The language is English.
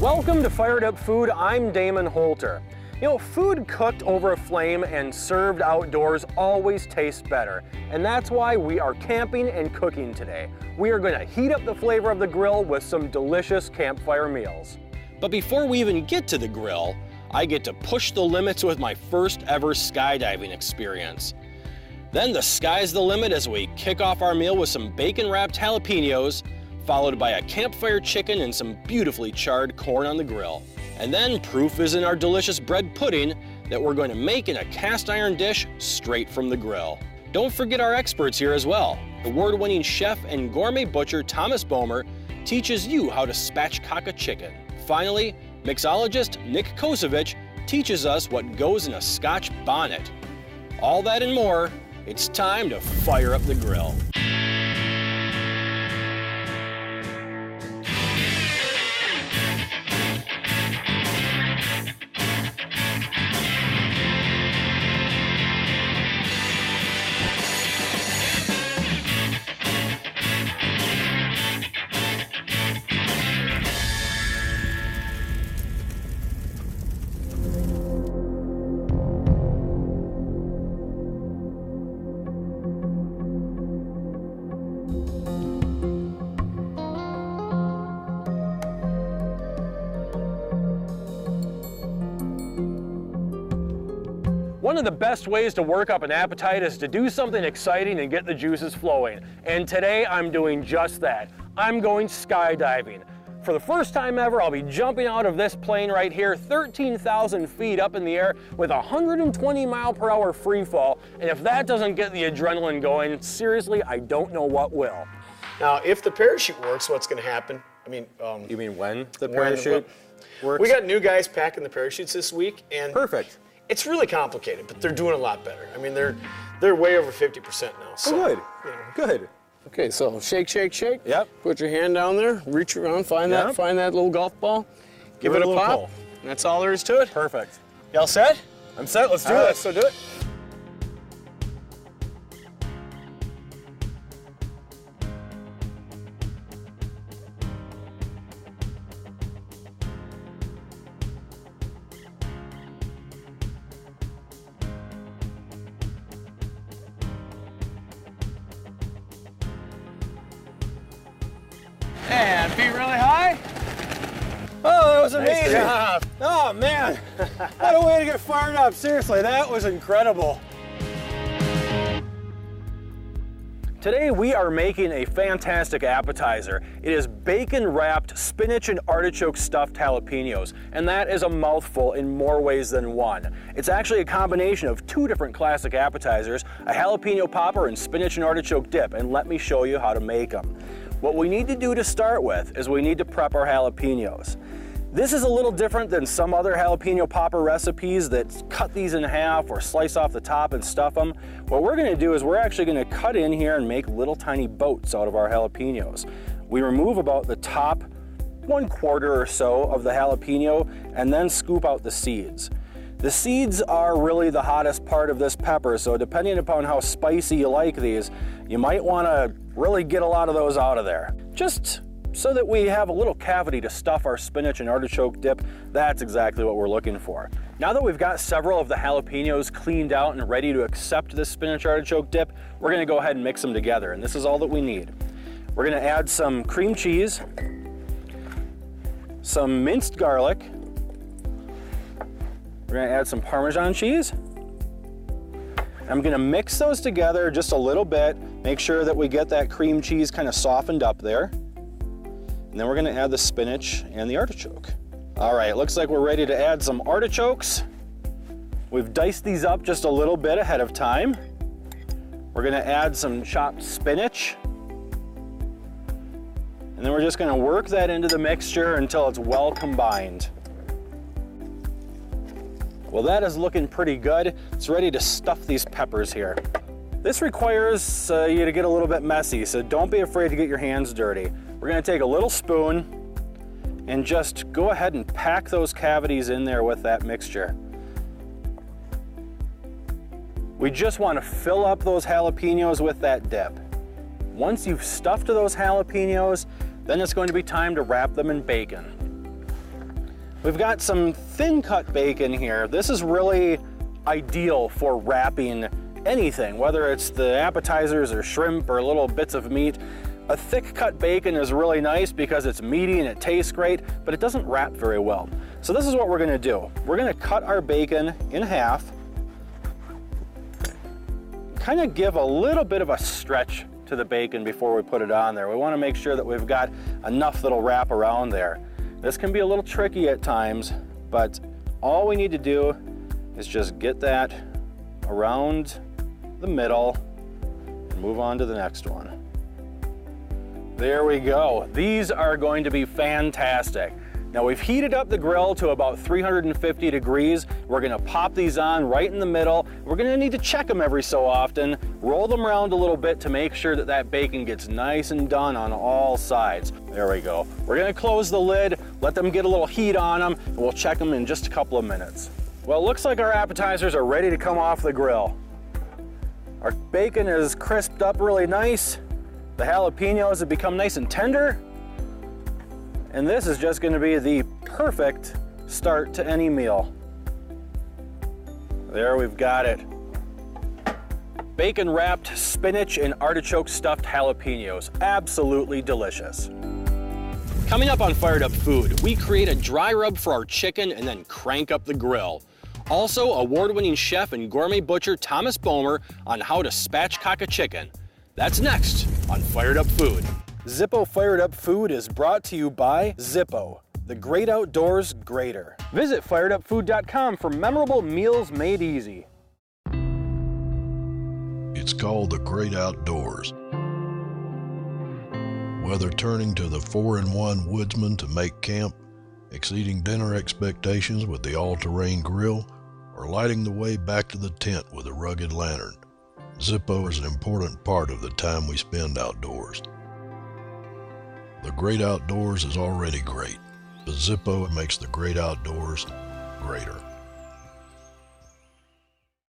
Welcome to Fired Up Food. I'm Damon Holter. You know, food cooked over a flame and served outdoors always tastes better. And that's why we are camping and cooking today. We are going to heat up the flavor of the grill with some delicious campfire meals. But before we even get to the grill, I get to push the limits with my first ever skydiving experience. Then the sky's the limit as we kick off our meal with some bacon-wrapped jalapenos, followed by a campfire chicken and some beautifully charred corn on the grill. And then proof is in our delicious bread pudding that we're going to make in a cast iron dish straight from the grill. Don't forget our experts here as well. Award-winning chef and gourmet butcher Thomas Bomer teaches you how to spatchcock a chicken. Finally, mixologist Nick Kosevich teaches us what goes in a Scotch bonnet. All that and more, it's time to fire up the grill. One of the best ways to work up an appetite is to do something exciting and get the juices flowing. And today I'm doing just that. I'm going skydiving. For the first time ever, I'll be jumping out of this plane right here, 13,000 feet up in the air with 120 mile per hour free fall. And if that doesn't get the adrenaline going, seriously, I don't know what will. Now, if the parachute works, what's going to happen? You mean when the parachute works? We got new guys packing the parachutes this week, and perfect. It's really complicated, but they're doing a lot better. I mean, they're way over 50% now. So, good. You know. Good. Okay, so shake, shake, shake. Yep. Put your hand down there, reach around, find that little golf ball, give it a pop. pull. And that's all there is to it. Perfect. Y'all set? I'm set. Let's do All it. right, so do it. And feet really high. Oh, that was amazing. Nice job. Oh, man. What a way to get fired up. Seriously, that was incredible. Today we are making a fantastic appetizer. It is bacon-wrapped spinach and artichoke stuffed jalapenos, and that is a mouthful in more ways than one. It's actually a combination of two different classic appetizers, a jalapeno popper and spinach and artichoke dip, and let me show you how to make them. What we need to do to start with is we need to prep our jalapenos. This is a little different than some other jalapeno popper recipes that cut these in half or slice off the top and stuff them. What we're gonna do is we're actually gonna cut in here and make little tiny boats out of our jalapenos. We remove about the top 1/4 or so of the jalapeno and then scoop out the seeds. The seeds are really the hottest part of this pepper, so depending upon how spicy you like these, you might wanna really get a lot of those out of there. Just so that we have a little cavity to stuff our spinach and artichoke dip, that's exactly what we're looking for. Now that we've got several of the jalapenos cleaned out and ready to accept this spinach artichoke dip, we're gonna go ahead and mix them together, and this is all that we need. We're gonna add some cream cheese, some minced garlic, we're gonna add some Parmesan cheese. I'm gonna mix those together just a little bit, make sure that we get that cream cheese kind of softened up there. And then we're gonna add the spinach and the artichoke. All right, looks like we're ready to add some artichokes. We've diced these up just a little bit ahead of time. We're gonna add some chopped spinach. And then we're just gonna work that into the mixture until it's well combined. Well, that is looking pretty good. It's ready to stuff these peppers here. This requires you to get a little bit messy, so don't be afraid to get your hands dirty. We're gonna take a little spoon and just go ahead and pack those cavities in there with that mixture. We just wanna fill up those jalapenos with that dip. Once you've stuffed those jalapenos, then it's going to be time to wrap them in bacon. We've got some thin cut bacon here. This is really ideal for wrapping anything, whether it's the appetizers or shrimp or little bits of meat. A thick cut bacon is really nice because it's meaty and it tastes great, but it doesn't wrap very well. So this is what we're gonna do. We're gonna cut our bacon in half, kind of give a little bit of a stretch to the bacon before we put it on there. We wanna make sure that we've got enough that'll wrap around there. This can be a little tricky at times, but all we need to do is just get that around the middle and move on to the next one. There we go. These are going to be fantastic. Now we've heated up the grill to about 350 degrees. We're gonna pop these on right in the middle. We're gonna need to check them every so often, roll them around a little bit to make sure that that bacon gets nice and done on all sides. There we go. We're gonna close the lid, let them get a little heat on them, and we'll check them in just a couple of minutes. Well, it looks like our appetizers are ready to come off the grill. Our bacon is crisped up really nice. The jalapenos have become nice and tender. And this is just going to be the perfect start to any meal. There, we've got it. Bacon wrapped spinach and artichoke stuffed jalapenos. Absolutely delicious. Coming up on Fired Up Food, we create a dry rub for our chicken and then crank up the grill. Also, award-winning chef and gourmet butcher Thomas Bomer on how to spatchcock a chicken. That's next on Fired Up Food. Zippo Fired Up Food is brought to you by Zippo, the great outdoors greater. Visit firedupfood.com for memorable meals made easy. It's called the great outdoors. Whether turning to the 4-in-1 Woodsman to make camp, exceeding dinner expectations with the all-terrain grill, or lighting the way back to the tent with a rugged lantern, Zippo is an important part of the time we spend outdoors. The great outdoors is already great, but Zippo makes the great outdoors greater.